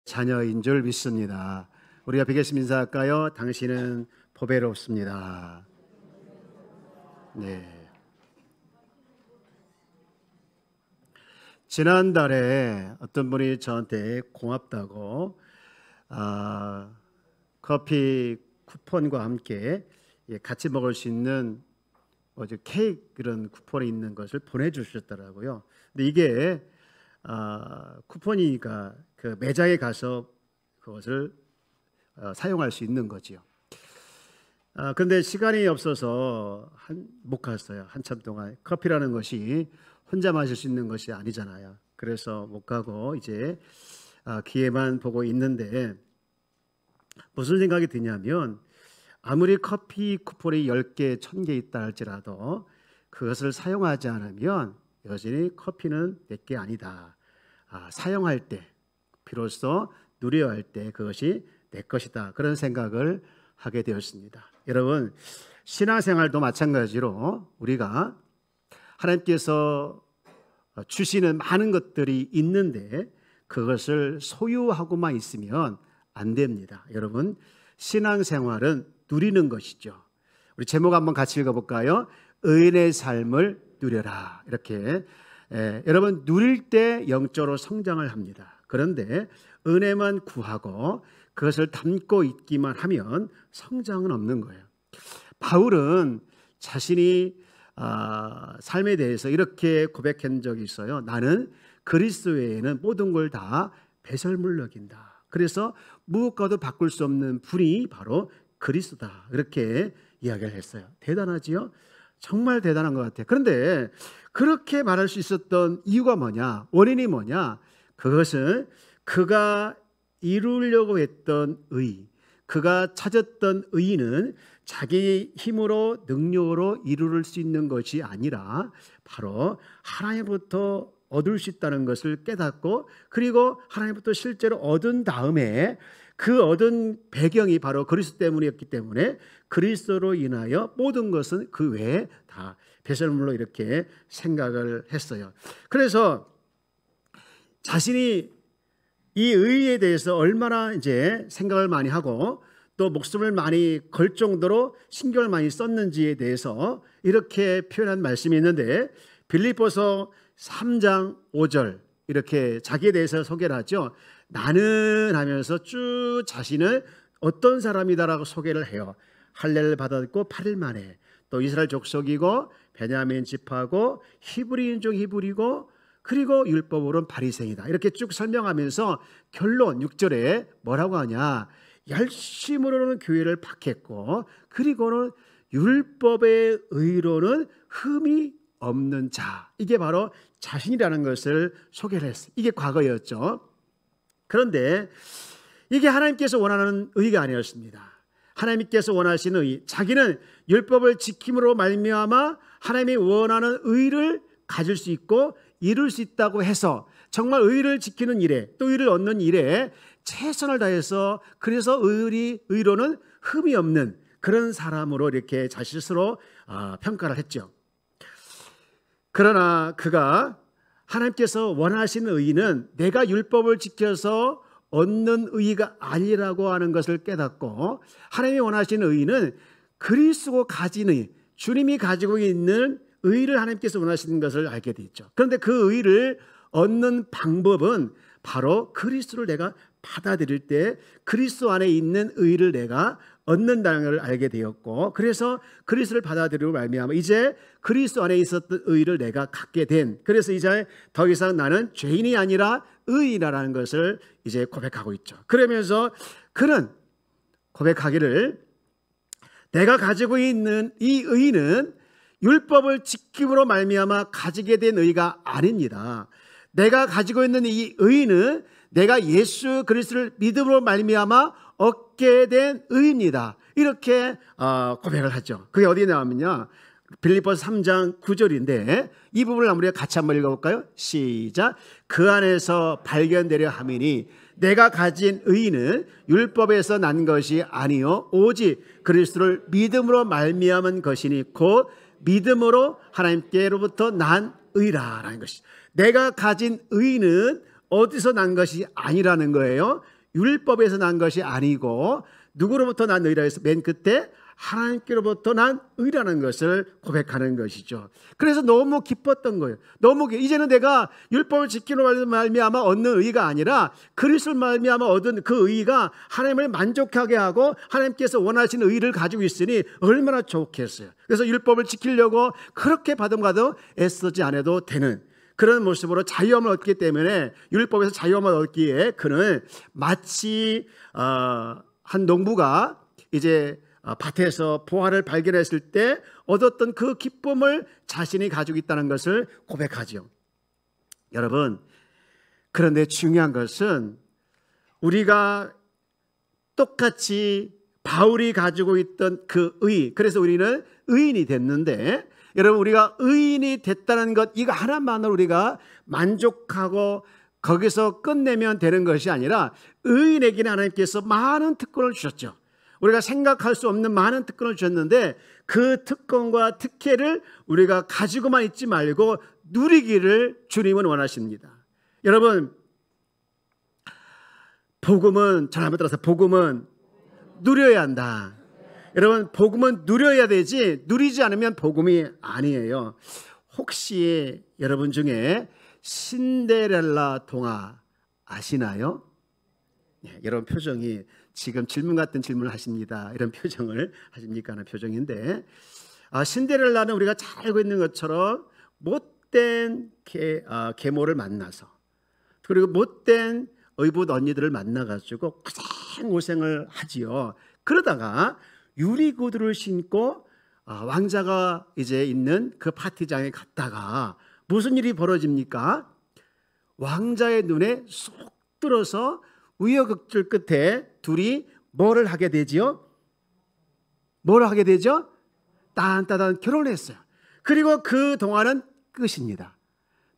자녀인 줄 믿습니다. 우리가 뵙겠습니다. 인사할까요? 당신은 보배롭습니다. 네. 지난달에 어떤 분이 저한테 고맙다고 커피 쿠폰과 함께 같이 먹을 수 있는 케이크 그런 쿠폰이 있는 것을 보내주셨더라고요. 근데 이게 쿠폰이니까 그 매장에 가서 그것을 사용할 수 있는 거지요. 그런데 시간이 없어서 못 갔어요. 한참 동안. 커피라는 것이 혼자 마실 수 있는 것이 아니잖아요. 그래서 못 가고 이제 기회만 보고 있는데 무슨 생각이 드냐면 아무리 커피 쿠폰이 10개, 1000개 있다 할지라도 그것을 사용하지 않으면 여전히 커피는 내게 아니다. 사용할 때, 비로소 누려야 할 때 그것이 내 것이다. 그런 생각을 하게 되었습니다. 여러분, 신앙생활도 마찬가지로 우리가 하나님께서 주시는 많은 것들이 있는데 그것을 소유하고만 있으면 안 됩니다. 여러분, 신앙생활은 누리는 것이죠. 우리 제목 한번 같이 읽어볼까요? 의인의 삶을 누려라. 이렇게 여러분, 누릴 때 영적으로 성장을 합니다. 그런데 은혜만 구하고 그것을 담고 있기만 하면 성장은 없는 거예요. 바울은 자신이 삶에 대해서 이렇게 고백한 적이 있어요. 나는 그리스도 외에는 모든 걸 다 배설물 여긴다. 그래서 무엇과도 바꿀 수 없는 분이 바로 그리스도다. 이렇게 이야기를 했어요. 대단하지요? 정말 대단한 것 같아요. 그런데 그렇게 말할 수 있었던 이유가 뭐냐? 원인이 뭐냐? 그것은 그가 이루려고 했던 의, 그가 찾았던 의는 자기 힘으로 능력으로 이룰 수 있는 것이 아니라 바로 하나님부터 얻을 수 있다는 것을 깨닫고 그리고 하나님부터 실제로 얻은 다음에 그 얻은 배경이 바로 그리스도 때문이었기 때문에 그리스도로 인하여 모든 것은 그 외에 다 배설물로 이렇게 생각을 했어요. 그래서 자신이 이 의에 대해서 얼마나 이제 생각을 많이 하고 또 목숨을 많이 걸 정도로 신경을 많이 썼는지에 대해서 이렇게 표현한 말씀이 있는데 빌립보서 3장 5절 이렇게 자기에 대해서 소개를 하죠. 나는 하면서 쭉 자신을 어떤 사람이다라고 소개를 해요. 할례를 받았고 8일 만에 또 이스라엘 족속이고 베냐민 지파고 히브리인 중 히브리고 그리고 율법으로는 바리새인이다. 이렇게 쭉 설명하면서 결론 6절에 뭐라고 하냐. 열심으로는 교회를 박했고 그리고는 율법의 의로는 흠이 없는 자. 이게 바로 자신이라는 것을 소개를 했어요. 이게 과거였죠. 그런데 이게 하나님께서 원하는 의가 아니었습니다. 하나님께서 원하시는 의, 자기는 율법을 지킴으로 말미암아 하나님이 원하는 의를 가질 수 있고 이룰 수 있다고 해서 정말 의를 지키는 일에 또 의를 얻는 일에 최선을 다해서 그래서 의로는 흠이 없는 그런 사람으로 이렇게 자신 스스로 평가를 했죠. 그러나 그가 하나님께서 원하시는 의는 내가 율법을 지켜서 얻는 의가 아니라고 하는 것을 깨닫고 하나님이 원하시는 의는 그리스도가 가진 의, 주님이 가지고 있는 의를 하나님께서 원하시는 것을 알게 되죠. 그런데 그 의를 얻는 방법은 바로 그리스도를 내가 받아들일 때 그리스도 안에 있는 의를 내가 얻는다는 것을 알게 되었고 그래서 그리스도를 받아들이고 말미암아 이제 그리스도 안에 있었던 의를 내가 갖게 된 그래서 이제 더 이상 나는 죄인이 아니라 의인이라는 것을 이제 고백하고 있죠. 그러면서 그는 고백하기를 내가 가지고 있는 이 의는 율법을 지킴으로 말미암아 가지게 된 의가 아닙니다. 내가 가지고 있는 이 의는 내가 예수 그리스도를 믿음으로 말미암아 얻게 된 의입니다. 이렇게 고백을 하죠. 그게 어디에 나오면요. 빌립보서 3장 9절인데 이 부분을 우리가 같이 한번 읽어볼까요? 시작. 그 안에서 발견되려 함이니 내가 가진 의는 율법에서 난 것이 아니요 오직 그리스도를 믿음으로 말미암은 것이니 곧 믿음으로 하나님께로부터 난 의라라는 것이. 내가 가진 의는 어디서 난 것이 아니라는 거예요. 율법에서 난 것이 아니고 누구로부터 난 의라 해서 맨 끝에 하나님께로부터 난 의라는 것을 고백하는 것이죠. 그래서 너무 기뻤던 거예요. 이제는 내가 율법을 지키는 말미암아 얻는 의가 아니라 그리스도를 말미암아 얻은 그 의가 하나님을 만족하게 하고 하나님께서 원하시는 의를 가지고 있으니 얼마나 좋겠어요. 그래서 율법을 지키려고 그렇게 바둥바둥 애쓰지 않아도 되는 그런 모습으로 자유함을 얻기 때문에, 율법에서 자유함을 얻기에 그는 마치 한 농부가 이제 밭에서 보화를 발견했을 때 얻었던 그 기쁨을 자신이 가지고 있다는 것을 고백하죠. 여러분, 그런데 중요한 것은 우리가 똑같이 바울이 가지고 있던 그 의, 그래서 우리는 의인이 됐는데, 여러분, 우리가 의인이 됐다는 것, 이거 하나만으로 우리가 만족하고 거기서 끝내면 되는 것이 아니라 의인에게는 하나님께서 많은 특권을 주셨죠. 우리가 생각할 수 없는 많은 특권을 주셨는데 그 특권과 특혜를 우리가 가지고만 있지 말고 누리기를 주님은 원하십니다. 여러분, 복음은, 전 한번 따라서, 복음은 누려야 한다. 여러분, 복음은 누려야 되지 누리지 않으면 복음이 아니에요. 혹시 여러분 중에 신데렐라 동화 아시나요? 네, 여러분 표정이 지금 질문 같은 질문을 하십니다. 이런 표정을 하십니까 하는 표정인데, 신데렐라는 우리가 잘 알고 있는 것처럼 못된 계모를 만나서, 그리고 못된 의붓 언니들을 만나가지고 고생을 하지요. 그러다가 유리구두를 신고 왕자가 이제 있는 그 파티장에 갔다가 무슨 일이 벌어집니까? 왕자의 눈에 쏙 들어서 우여곡절 끝에 둘이 뭐를 하게 되지요? 뭘 하게 되죠? 딴따단 결혼을 했어요. 그리고 그 동화는 끝입니다.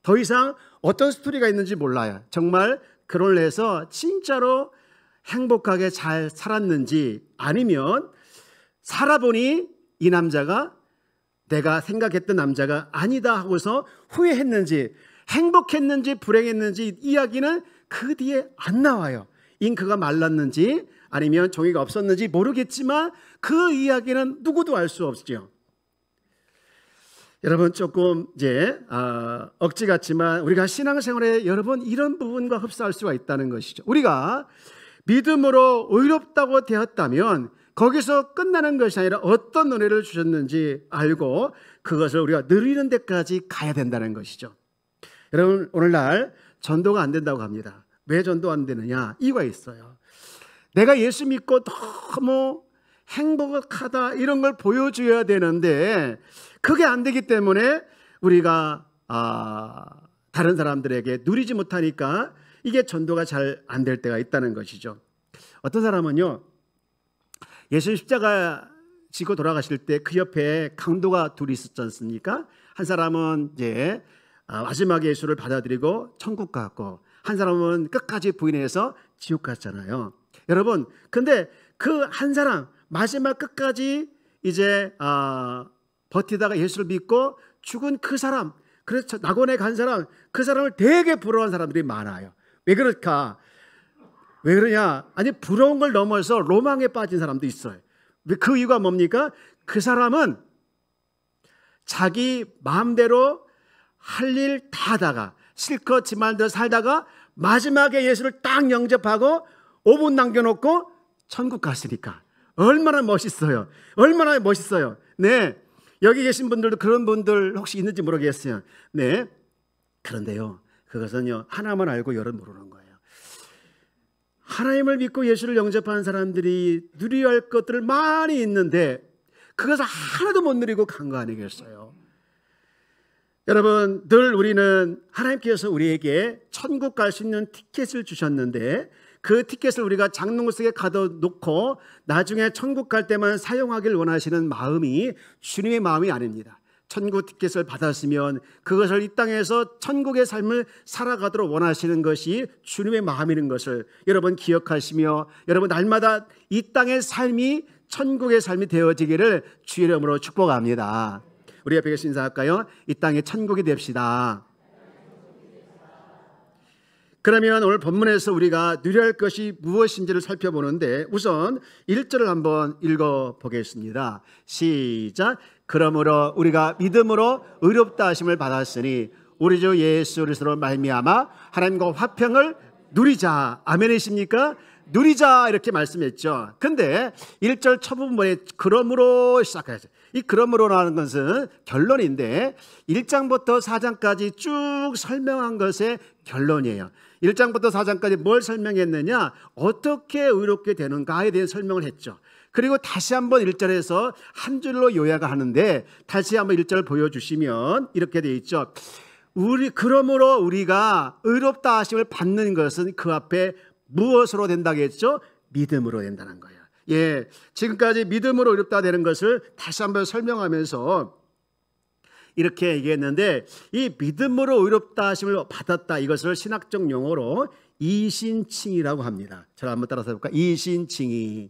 더 이상 어떤 스토리가 있는지 몰라요. 정말 결혼을 해서 진짜로 행복하게 잘 살았는지, 아니면 살아보니 이 남자가 내가 생각했던 남자가 아니다 하고서 후회했는지, 행복했는지 불행했는지 이야기는 그 뒤에 안 나와요. 잉크가 말랐는지 아니면 종이가 없었는지 모르겠지만 그 이야기는 누구도 알 수 없죠. 여러분, 조금 이제 억지 같지만 우리가 신앙생활에 여러분 이런 부분과 흡사할 수가 있다는 것이죠. 우리가 믿음으로 의롭다고 되었다면 거기서 끝나는 것이 아니라 어떤 은혜를 주셨는지 알고 그것을 우리가 누리는 데까지 가야 된다는 것이죠. 여러분, 오늘날 전도가 안 된다고 합니다. 왜 전도 안 되느냐? 이유가 있어요. 내가 예수 믿고 너무 행복하다 이런 걸 보여줘야 되는데 그게 안 되기 때문에 우리가 다른 사람들에게 누리지 못하니까 이게 전도가 잘 안 될 때가 있다는 것이죠. 어떤 사람은요, 예수 십자가 지고 돌아가실 때 그 옆에 강도가 둘이 있었지 않습니까? 한 사람은 이제 마지막에 예수를 받아들이고 천국 갔고, 한 사람은 끝까지 부인해서 지옥 갔잖아요. 여러분, 근데 그 한 사람 마지막 끝까지 이제 버티다가 예수를 믿고 죽은 그 사람, 그래서 낙원에 간 사람, 그 사람을 되게 부러워하는 사람들이 많아요. 왜 그럴까? 왜 그러냐? 아니, 부러운 걸 넘어서 로망에 빠진 사람도 있어요. 그 이유가 뭡니까? 그 사람은 자기 마음대로 할 일 다 하다가 실컷 지 말대로 살다가 마지막에 예수를 딱 영접하고 5분 남겨놓고 천국 갔으니까 얼마나 멋있어요. 얼마나 멋있어요. 네, 여기 계신 분들도 그런 분들 혹시 있는지 모르겠어요. 네, 그런데요, 그것은요 하나만 알고 열은 모르는 거예요. 하나님을 믿고 예수를 영접하는 사람들이 누려야 할 것들 많이 있는데 그것을 하나도 못 누리고 간 거 아니겠어요? 여러분, 늘 우리는 하나님께서 우리에게 천국 갈 수 있는 티켓을 주셨는데 그 티켓을 우리가 장롱 속에 가둬놓고 나중에 천국 갈 때만 사용하길 원하시는 마음이 주님의 마음이 아닙니다. 천국 티켓을 받았으면 그것을 이 땅에서 천국의 삶을 살아가도록 원하시는 것이 주님의 마음이라는 것을 여러분 기억하시며, 여러분 날마다 이 땅의 삶이 천국의 삶이 되어지기를 주의 이름으로 축복합니다. 우리 옆에 계신 인사할까요? 이 땅에 천국이 됩시다. 그러면 오늘 본문에서 우리가 누려야 할 것이 무엇인지를 살펴보는데 우선 1절을 한번 읽어보겠습니다. 시작. 그러므로 우리가 믿음으로 의롭다 하심을 받았으니 우리 주 예수 그리스도로 말미암아 하나님과 화평을 누리자. 아멘이십니까? 누리자 이렇게 말씀했죠. 근데 1절 첫 부분에 그러므로 시작하죠. 이 그러므로라는 것은 결론인데 1장부터 4장까지 쭉 설명한 것의 결론이에요. 1장부터 4장까지 뭘 설명했느냐, 어떻게 의롭게 되는가에 대한 설명을 했죠. 그리고 다시 한번 1절에서 한 줄로 요약하는데 다시 한번 1절 보여주시면 이렇게 되어 있죠. 그러므로 우리가 의롭다 하심을 받는 것은 그 앞에 무엇으로 된다고 했죠? 믿음으로 된다는 거예요. 예, 지금까지 믿음으로 의롭다 되는 것을 다시 한번 설명하면서 이렇게 얘기했는데, 이 믿음으로 의롭다 하심을 받았다, 이것을 신학적 용어로 이신칭이라고 합니다. 자, 한번 따라서 해볼까? 이신칭이.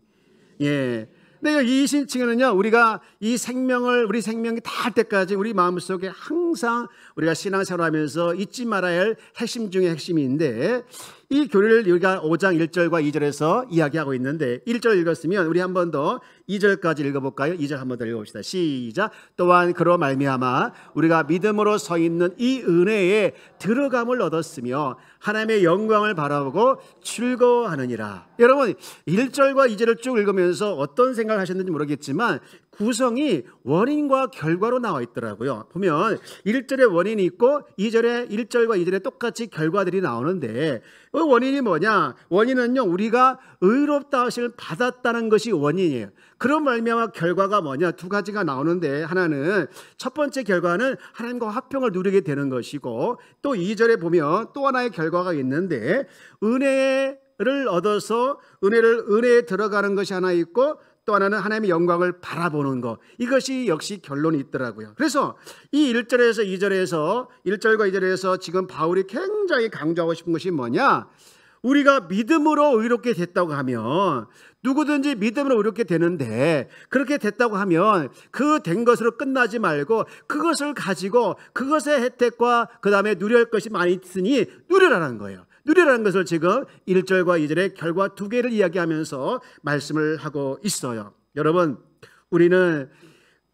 예. 근데 이 이신칭에는요, 우리가 이 생명을, 우리 생명이 다할 때까지 우리 마음속에 항상 우리가 신앙생활하면서 잊지 말아야 할 핵심 중에 핵심인데, 이 교리를 우리가 5장 1절과 2절에서 이야기하고 있는데 1절 읽었으면 우리 한 번 더 2절까지 읽어볼까요? 2절 한 번 더 읽어봅시다. 시작. 또한 그로 말미암아 우리가 믿음으로 서 있는 이 은혜에 들어감을 얻었으며 하나님의 영광을 바라보고 즐거워하느니라. 여러분 1절과 2절을 쭉 읽으면서 어떤 생각을 하셨는지 모르겠지만 구성이 원인과 결과로 나와 있더라고요. 보면 1절에 원인이 있고 2절에 1절과 2절에 똑같이 결과들이 나오는데 그 원인이 뭐냐? 원인은요, 우리가 의롭다 하심을 받았다는 것이 원인이에요. 그런 말미암아 결과가 뭐냐? 두 가지가 나오는데, 하나는 첫 번째 결과는 하나님과 화평을 누리게 되는 것이고, 또 2절에 보면 또 하나의 결과가 있는데, 은혜를 얻어서 은혜에 들어가는 것이 하나 있고, 또 하나는 하나님의 영광을 바라보는 것, 이것이 역시 결론이 있더라고요. 그래서 이 1절에서 2절에서 1절과 2절에서 지금 바울이 굉장히 강조하고 싶은 것이 뭐냐, 우리가 믿음으로 의롭게 됐다고 하면, 누구든지 믿음으로 의롭게 되는데, 그렇게 됐다고 하면 그 된 것으로 끝나지 말고 그것을 가지고 그것의 혜택과 그 다음에 누릴 것이 많이 있으니 누리라는 거예요. 누리라는 것을 지금 1절과 2절의 결과 두 개를 이야기하면서 말씀을 하고 있어요. 여러분, 우리는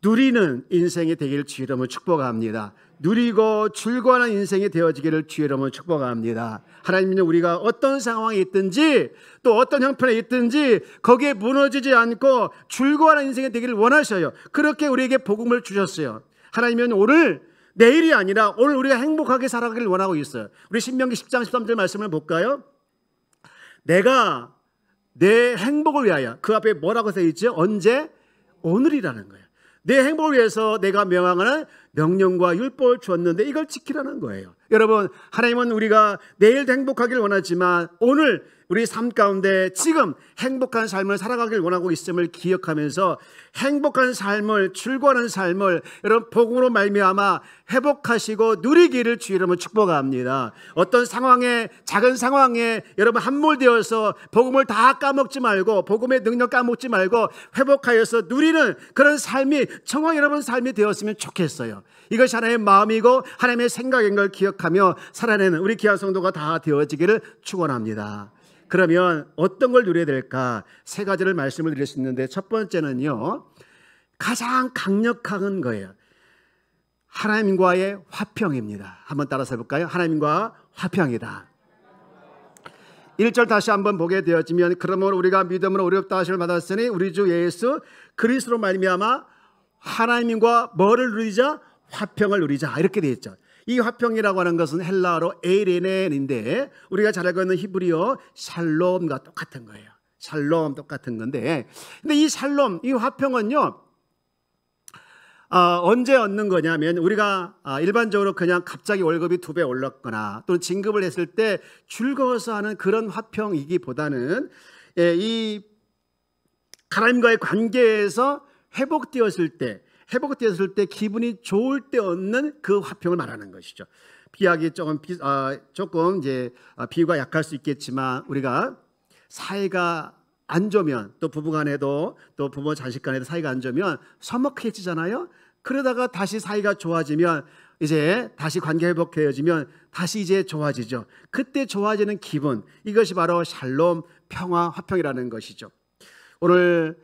누리는 인생이 되기를 주의 이름으로 축복합니다. 누리고 즐거워하는 인생이 되어지기를 주의 이름으로 축복합니다. 하나님은 우리가 어떤 상황에 있든지 또 어떤 형편에 있든지 거기에 무너지지 않고 즐거워하는 인생이 되기를 원하셔요. 그렇게 우리에게 복음을 주셨어요. 하나님은 오늘 내일이 아니라 오늘 우리가 행복하게 살아가기를 원하고 있어요. 우리 신명기 10장 13절 말씀을 볼까요? 내가 내 행복을 위하여, 그 앞에 뭐라고 되어 있죠? 언제? 오늘이라는 거예요. 내 행복을 위해서 내가 명하는 명령과 율법을 주었는데 이걸 지키라는 거예요. 여러분, 하나님은 우리가 내일도 행복하기를 원하지만 오늘 우리 삶 가운데 지금 행복한 삶을 살아가길 원하고 있음을 기억하면서 행복한 삶을, 즐거워하는 삶을 여러분 복음으로 말미암아 회복하시고 누리기를 주의 이름으로 축복합니다. 어떤 상황에, 작은 상황에 여러분 함몰되어서 복음을 다 까먹지 말고, 복음의 능력 까먹지 말고 회복하여서 누리는 그런 삶이 정말 여러분 삶이 되었으면 좋겠어요. 이것이 하나님의 마음이고 하나님의 생각인 걸 기억하며 살아내는 우리 귀한 성도가 다 되어지기를 축원합니다. 그러면 어떤 걸 누려야 될까? 세 가지를 말씀을 드릴 수 있는데, 첫 번째는요, 가장 강력한 거예요. 하나님과의 화평입니다. 한번 따라서 해볼까요? 하나님과 화평이다. 1절 다시 한번 보게 되어지면, 그러므로 우리가 믿음으로 의롭다 하심을 받았으니 우리 주 예수 그리스도로 말미암아 하나님과 뭐를 누리자? 화평을 누리자. 이렇게 되어 있죠. 이 화평이라고 하는 것은 헬라어로 에이레넨인데 우리가 잘 알고 있는 히브리어 샬롬과 똑같은 거예요. 샬롬 똑같은 건데, 근데 이 샬롬, 이 화평은요, 언제 얻는 거냐면 우리가 일반적으로 그냥 갑자기 월급이 2배 올랐거나 또는 진급을 했을 때 즐거워서 하는 그런 화평이기보다는 이 하나님과의 관계에서 회복되었을 때 기분이 좋을 때 얻는 그 화평을 말하는 것이죠. 비약이 조금 이제 비유가 약할 수 있겠지만, 우리가 사이가 안 좋으면, 또 부부간에도 또 부모 자식간에도 사이가 안 좋으면 서먹해지잖아요. 그러다가 다시 사이가 좋아지면 이제 다시 관계 회복되어지면 다시 이제 좋아지죠. 그때 좋아지는 기분, 이것이 바로 샬롬, 평화, 화평이라는 것이죠. 오늘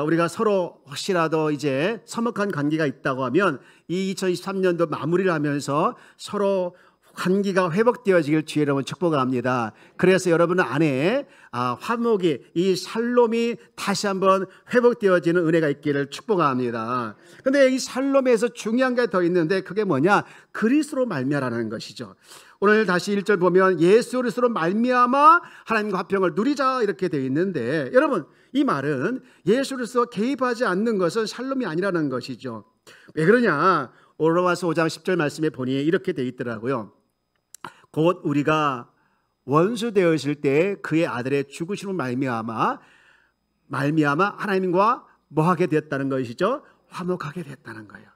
우리가 서로 혹시라도 이제 서먹한 관계가 있다고 하면 이 2023년도 마무리를 하면서 서로 관계가 회복되어지길 주의 이름으로 축복합니다. 그래서 여러분 안에 화목이, 이 샬롬이 다시 한번 회복되어지는 은혜가 있기를 축복합니다. 그런데 이 샬롬에서 중요한 게 더 있는데 그게 뭐냐? 그리스도로 말미암아라는 것이죠. 오늘 다시 1절 보면 예수 그리스도로 말미암아 하나님과 화평을 누리자 이렇게 되어 있는데, 여러분 이 말은 예수 그리스도가 개입하지 않는 것은 샬롬이 아니라는 것이죠. 왜 그러냐? 로마서 5장 10절 말씀에 보니 이렇게 되어 있더라고요. 곧 우리가 원수 되었을 때 그의 아들의 죽으심으로 말미암아 하나님과 뭐하게 되었다는 것이죠? 화목하게 됐다는 거예요.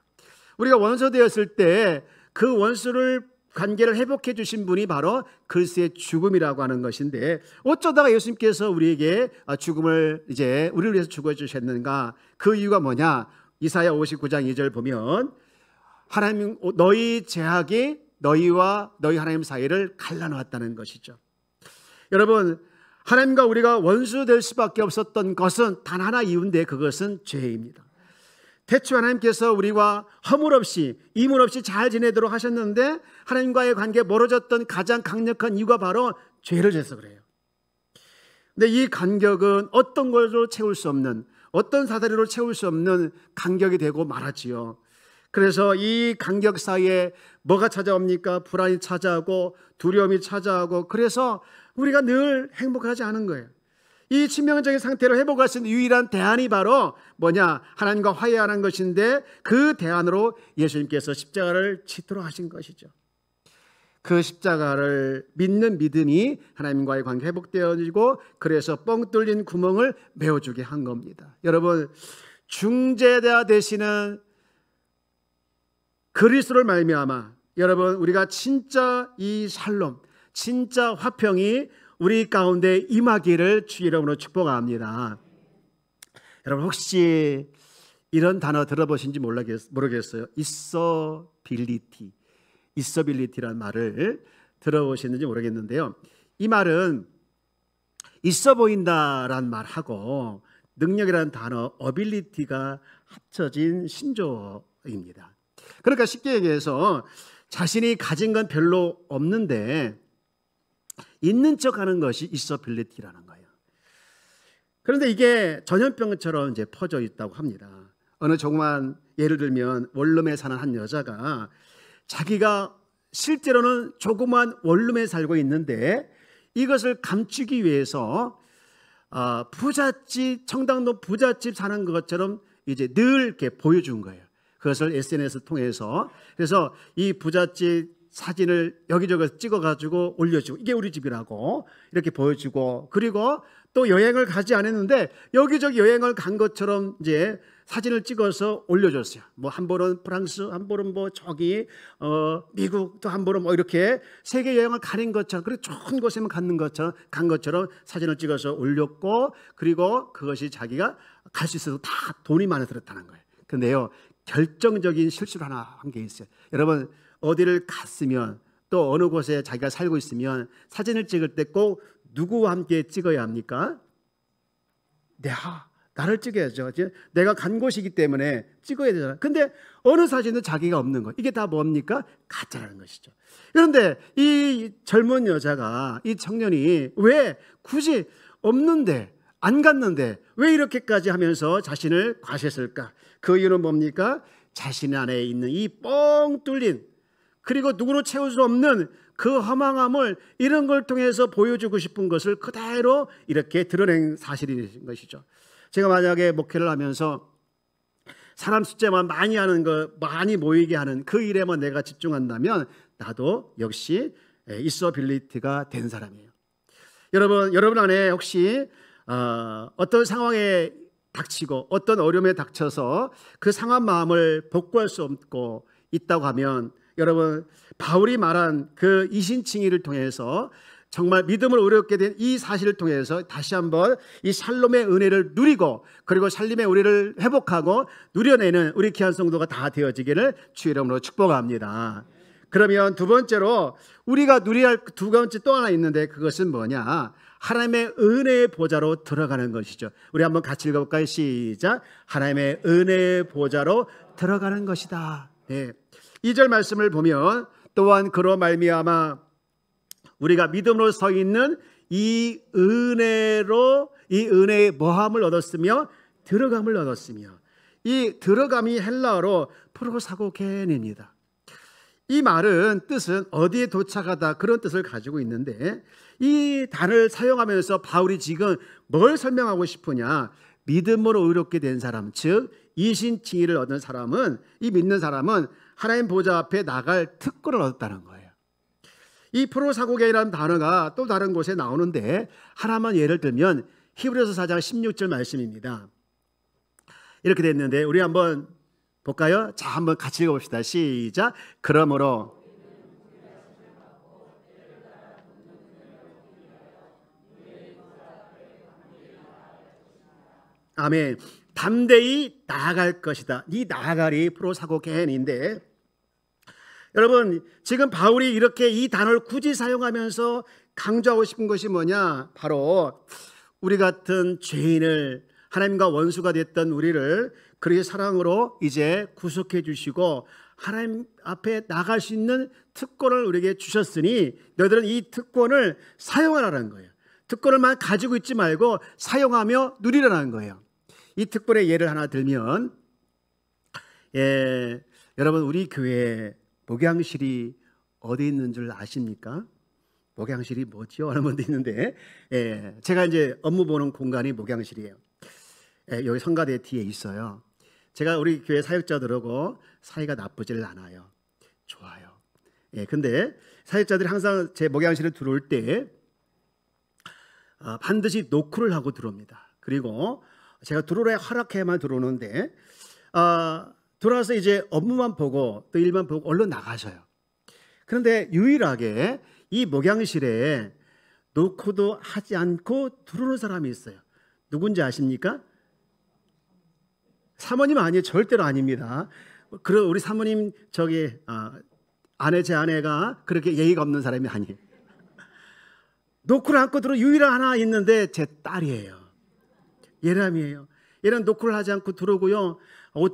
우리가 원수 되었을 때 그 원수를 관계를 회복해 주신 분이 바로 그리스도의 죽음이라고 하는 것인데, 어쩌다가 예수님께서 우리에게 죽음을 이제 우리를 위해서 죽어 주셨는가? 그 이유가 뭐냐? 이사야 59장 2절 보면 하나님 너희 죄악이 너희와 너희 하나님 사이를 갈라놓았다는 것이죠. 여러분, 하나님과 우리가 원수 될 수밖에 없었던 것은 단 하나 이유인데 그것은 죄입니다. 태초 하나님께서 우리와 허물 없이 이물 없이 잘 지내도록 하셨는데 하나님과의 관계가 멀어졌던 가장 강력한 이유가 바로 죄를 져서 그래요. 근데 이 간격은 어떤 걸로 채울 수 없는, 어떤 사다리로 채울 수 없는 간격이 되고 말았지요. 그래서 이 간격 사이에 뭐가 찾아옵니까? 불안이 찾아오고 두려움이 찾아오고, 그래서 우리가 늘 행복하지 않은 거예요. 이 치명적인 상태를 회복할 수 있는 유일한 대안이 바로 뭐냐? 하나님과 화해하는 것인데 그 대안으로 예수님께서 십자가를 치도록 하신 것이죠. 그 십자가를 믿는 믿음이 하나님과의 관계 회복되어지고, 그래서 뻥 뚫린 구멍을 메워주게 한 겁니다. 여러분, 중재자 되시는 그리스도를 말미암아 여러분 우리가 진짜 이 샬롬, 진짜 화평이 우리 가운데 임하기를 주의 이름으로 축복합니다. 여러분 혹시 이런 단어 들어보신지 모르겠어요. 있어빌리티라는 말을 들어보셨는지 모르겠는데요. 이 말은 있어 보인다라는 말하고 능력이라는 단어 어빌리티가 합쳐진 신조어입니다. 그러니까 쉽게 얘기해서 자신이 가진 건 별로 없는데 있는 척 하는 것이 있어빌리티라는 거예요. 그런데 이게 전염병처럼 이제 퍼져 있다고 합니다. 어느 조그만 예를 들면 원룸에 사는 한 여자가 자기가 실제로는 조그만 원룸에 살고 있는데 이것을 감추기 위해서 부잣집, 청담동 부잣집 사는 것처럼 이제 늘 이렇게 보여준 거예요. 그것을 SNS를 통해서. 그래서 이 부잣집 사진을 여기저기 찍어가지고 올려주고 이게 우리 집이라고 이렇게 보여주고, 그리고 또 여행을 가지 않았는데 여기저기 여행을 간 것처럼 이제 사진을 찍어서 올려줬어요. 뭐 한 번은 프랑스, 한 번은 뭐 저기 미국, 또 한 번은 뭐 이렇게 세계 여행을 가는 것처럼, 그리고 좋은 곳에만 간 것처럼 사진을 찍어서 올렸고, 그리고 그것이 자기가 갈 수 있어서 다 돈이 많이 들었다는 거예요. 그런데요, 결정적인 실수를 하나 한 게 있어요. 여러분 어디를 갔으면 또 어느 곳에 자기가 살고 있으면 사진을 찍을 때 꼭 누구와 함께 찍어야 합니까? 나를 찍어야죠. 내가 간 곳이기 때문에 찍어야 되잖아요. 근데 어느 사진은 자기가 없는 거, 이게 다 뭡니까? 가짜라는 것이죠. 그런데 이 젊은 여자가, 이 청년이 왜 굳이 없는데 안 갔는데 왜 이렇게까지 하면서 자신을 과시했을까? 그 이유는 뭡니까? 자신 안에 있는 이 뻥 뚫린, 그리고 누구로 채울 수 없는 그 허망함을 이런 걸 통해서 보여주고 싶은 것을 그대로 이렇게 드러낸 사실인 것이죠. 제가 만약에 목회를 하면서 사람 숫자만 많이 하는 거, 많이 모이게 하는 그 일에만 내가 집중한다면 나도 역시 있어빌리티가 된 사람이에요. 여러분 안에 혹시 어떤 상황에 닥치고 어떤 어려움에 닥쳐서 그 상한 마음을 복구할 수 없고 있다고 하면, 여러분 바울이 말한 그 이신칭의를 통해서 정말 믿음을 의롭게 된 이 사실을 통해서 다시 한번 이 샬롬의 은혜를 누리고 그리고 샬롬의 은혜를 회복하고 누려내는 우리 귀한 성도가 다 되어지기를 주의 이름으로 축복합니다. 그러면 두 번째로 우리가 누려야 할 두 번째 또 하나 있는데 그것은 뭐냐? 하나님의 은혜의 보좌로 들어가는 것이죠. 우리 한번 같이 읽어볼까요? 시작. 하나님의 은혜의 보좌로 들어가는 것이다. 네. 2절 말씀을 보면 또한 그로 말미암아 우리가 믿음으로 서 있는 이 은혜로 이 은혜의 뭐함을 얻었으며 들어감을 얻었으며 이 들어감이 헬라어로 프로사고겐입니다. 이 말은 뜻은 어디에 도착하다 그런 뜻을 가지고 있는데 이 단어를 사용하면서 바울이 지금 뭘 설명하고 싶으냐? 믿음으로 의롭게 된 사람, 즉 이신칭의를 얻은 사람은 이 믿는 사람은 하나님 보좌 앞에 나갈 특권을 얻었다는 거예요. 이 프로사고겐이라는 단어가 또 다른 곳에 나오는데 하나만 예를 들면 히브리서 4장 16절 말씀입니다. 이렇게 됐는데 우리 한번 볼까요? 자, 한번 같이 읽어봅시다. 시작. 그러므로 아멘. 담대히 나아갈 것이다. 이 나아갈이 프로사고겐인데 여러분 지금 바울이 이렇게 이 단어를 굳이 사용하면서 강조하고 싶은 것이 뭐냐? 바로 우리 같은 죄인을 하나님과 원수가 됐던 우리를 그의 사랑으로 이제 구속해 주시고 하나님 앞에 나갈 수 있는 특권을 우리에게 주셨으니 너희들은 이 특권을 사용하라는 거예요. 특권을만 가지고 있지 말고 사용하며 누리라는 거예요. 이 특권의 예를 하나 들면 여러분 우리 교회에 목양실이 어디 있는 줄 아십니까? 목양실이 뭐죠? 하는 분도 있는데 제가 이제 업무 보는 공간이 목양실이에요. 여기 성가대 뒤에 있어요. 제가 우리 교회 사역자들하고 사이가 나쁘지를 않아요. 좋아요. 근데 사역자들이 항상 제 목양실에 들어올 때 반드시 노크를 하고 들어옵니다. 그리고 제가 들어오라 허락해야만 들어오는데 들어와서 이제 업무만 보고 또 일만 보고 얼른 나가셔요. 그런데 유일하게 이 목양실에 노크도 하지 않고 들어오는 사람이 있어요. 누군지 아십니까? 사모님 아니에요. 절대로 아닙니다. 우리 사모님 제 아내가 그렇게 예의가 없는 사람이 아니에요. 노크를 안고 들어 유일한 하나 있는데 제 딸이에요. 예람이에요. 얘는 노크를 하지 않고 들어오고요.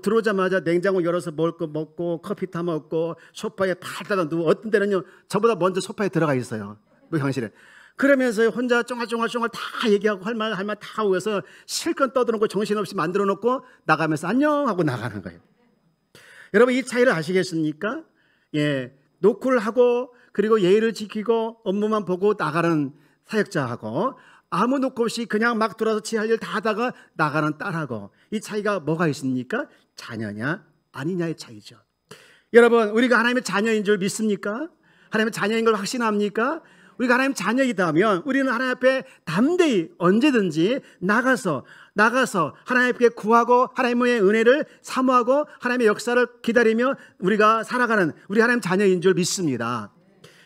들어오자마자 냉장고 열어서 먹을 거 먹고 커피 타 먹고 소파에 팔다가 누워 어떤 때는요 저보다 먼저 소파에 들어가 있어요. 목양실에. 그러면서 혼자 쫑알쫑알 다 얘기하고 할 말 다 하고 해서 실컷 떠들어놓고 정신없이 만들어 놓고 나가면서 안녕 하고 나가는 거예요. 여러분 이 차이를 아시겠습니까? 노크를 하고 그리고 예의를 지키고 업무만 보고 나가는 사역자하고 아무 노크 없이 그냥 막 들어와서 지 할 일 다 하다가 나가는 딸하고 이 차이가 뭐가 있습니까? 자녀냐 아니냐의 차이죠. 여러분 우리가 하나님의 자녀인 줄 믿습니까? 하나님의 자녀인 걸 확신합니까? 우리가 하나님 자녀이다면 우리는 하나님 앞에 담대히 언제든지 나가서 하나님 앞에 구하고 하나님의 은혜를 사모하고 하나님의 역사를 기다리며 우리가 살아가는 우리 하나님 자녀인 줄 믿습니다.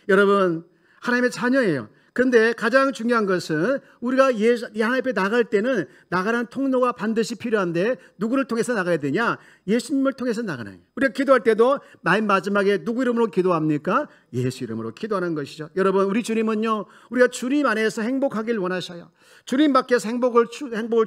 여러분 하나님의 자녀예요. 그런데 가장 중요한 것은 우리가 하나님 앞에 나갈 때는 나가는 통로가 반드시 필요한데 누구를 통해서 나가야 되냐? 예수님을 통해서 나가는 거예요. 우리가 기도할 때도 맨 마지막에 누구 이름으로 기도합니까? 예수 이름으로 기도하는 것이죠. 여러분 우리 주님은요 우리가 주님 안에서 행복하길 원하셔요. 주님 밖에서 행복을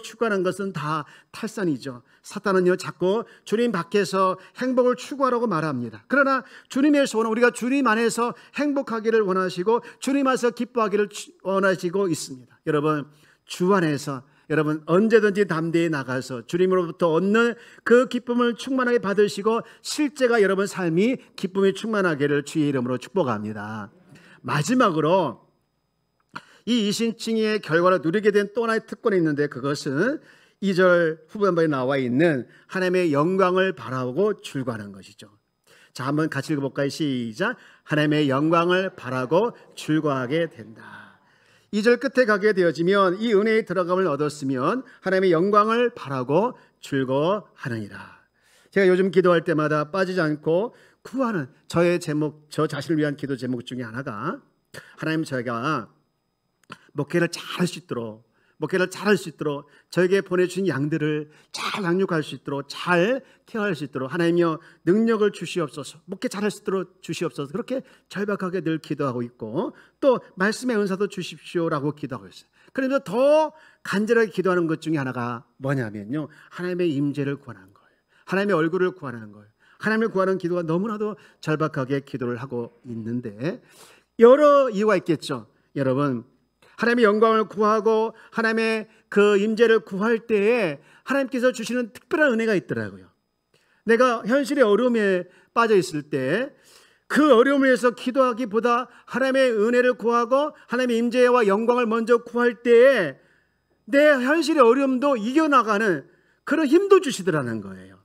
추구하는 것은 다 탈선이죠. 사탄은요 자꾸 주님 밖에서 행복을 추구하라고 말합니다. 그러나 주님의 소원은 우리가 주님 안에서 행복하기를 원하시고 주님 안에서 기뻐하기를 원하시고 있습니다. 여러분 주 안에서 여러분 언제든지 담대히 나가서 주님으로부터 얻는 그 기쁨을 충만하게 받으시고 실제가 여러분 삶이 기쁨이 충만하기를 주의 이름으로 축복합니다. 마지막으로 이 이신칭의의 결과를 누리게 된 또 하나의 특권이 있는데 그것은 2절 후반부에 나와 있는 하나님의 영광을 바라보고 출구하는 것이죠. 자, 한번 같이 읽어볼까요? 시작. 하나님의 영광을 바라고 출구하게 된다. 2절 끝에 가게 되어지면 이 은혜의 들어감을 얻었으면 하나님의 영광을 바라고 출구하느니라. 제가 요즘 기도할 때마다 빠지지 않고 구하는 저의 제목, 저 자신을 위한 기도 제목 중에 하나가 하나님 저희가 목회를 잘할 수 있도록, 저에게 보내주신 양들을 잘 양육할 수 있도록, 잘 케어할 수 있도록 하나님이여 능력을 주시옵소서, 목회 잘할 수 있도록 주시옵소서, 그렇게 절박하게 늘 기도하고 있고, 또 말씀의 은사도 주십시오라고 기도하고 있어요. 그런데 더 간절하게 기도하는 것 중에 하나가 뭐냐면요, 하나님의 임재를 구하는 거예요. 하나님의 얼굴을 구하는 거예요. 하나님을 구하는 기도가 너무나도 절박하게 기도를 하고 있는데, 여러 이유가 있겠죠. 여러분, 하나님의 영광을 구하고 하나님의 그 임재를 구할 때에 하나님께서 주시는 특별한 은혜가 있더라고요. 내가 현실의 어려움에 빠져 있을 때 그 어려움을 위해서 기도하기보다 하나님의 은혜를 구하고 하나님의 임재와 영광을 먼저 구할 때에 내 현실의 어려움도 이겨나가는 그런 힘도 주시더라는 거예요.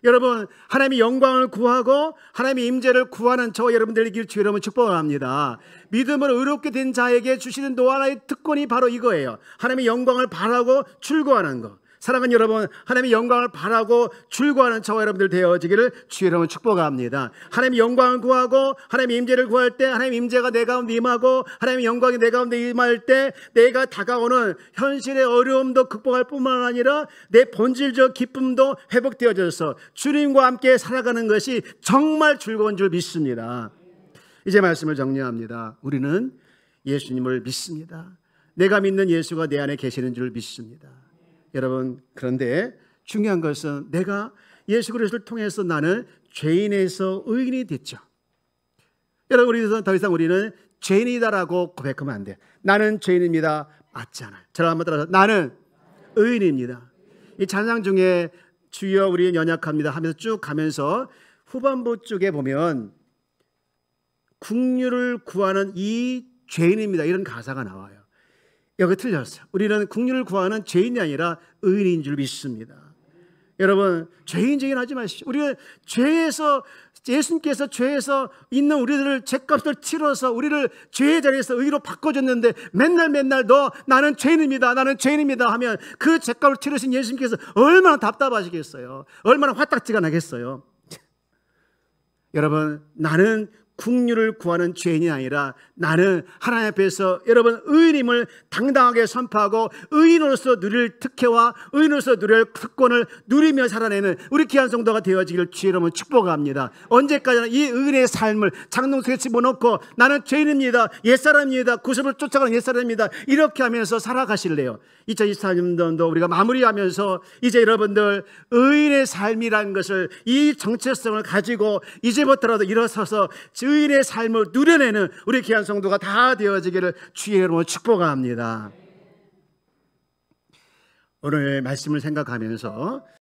여러분, 하나님의 영광을 구하고 하나님의 임재를 구하는 저와 여러분들에게 주의 이름으로 축복을 합니다. 믿음으로 의롭게 된 자에게 주시는 또 하나의 특권이 바로 이거예요. 하나님의 영광을 바라고 출구하는 것. 사랑하는 여러분, 하나님의 영광을 바라고 출구하는 저와 여러분들 되어지기를 주의 이름으로 축복합니다. 하나님의 영광을 구하고 하나님의 임재를 구할 때 하나님의 임재가 내 가운데 임하고 하나님의 영광이 내 가운데 임할 때 내가 다가오는 현실의 어려움도 극복할 뿐만 아니라 내 본질적 기쁨도 회복되어져서 주님과 함께 살아가는 것이 정말 즐거운 줄 믿습니다. 이제 말씀을 정리합니다. 우리는 예수님을 믿습니다. 내가 믿는 예수가 내 안에 계시는 줄 믿습니다. 여러분, 그런데 중요한 것은 내가 예수 그리스도를 통해서 나는 죄인에서 의인이 됐죠. 여러분, 우리는 더 이상 우리는 죄인이다라고 고백하면 안 돼. 나는 죄인입니다. 맞잖아요. 저를 한번 따라서 나는 의인입니다. 이 찬양 중에 주여 우리는 연약합니다 하면서 쭉 가면서 후반부 쪽에 보면 긍휼을 구하는 이 죄인입니다, 이런 가사가 나와요. 여기 틀렸어요. 우리는 긍휼을 구하는 죄인이 아니라 의인인 줄 믿습니다. 여러분, 죄인 하지 마십시오. 우리는 죄에서, 예수님께서 죄에서 있는 우리들을 죄값을 치러서 우리를 죄의 자리에서 의로 바꿔줬는데 맨날 나는 죄인입니다 하면 그 죄값을 치르신 예수님께서 얼마나 답답하시겠어요. 얼마나 화딱지가 나겠어요. 여러분, 나는 긍휼을 구하는 죄인이 아니라 나는 하나님 앞에서 여러분 의인임을 당당하게 선포하고 의인으로서 누릴 특혜와 의인으로서 누릴 특권을 누리며 살아내는 우리 귀한 성도가 되어지기를 주의 이름으로 축복합니다. 언제까지나 이 의인의 삶을 장롱 속에 집어넣고 나는 죄인입니다, 옛사람입니다, 구습을 쫓아가는 옛사람입니다 이렇게 하면서 살아가실래요? 2024년도 우리가 마무리하면서 이제 여러분들 의인의 삶이라는 것을, 이 정체성을 가지고 이제부터라도 일어서서 의인의 삶을 누려내는 우리 귀한 성도가 다 되어지기를 주의 이름으로 축복합니다. 오늘 말씀을 생각하면서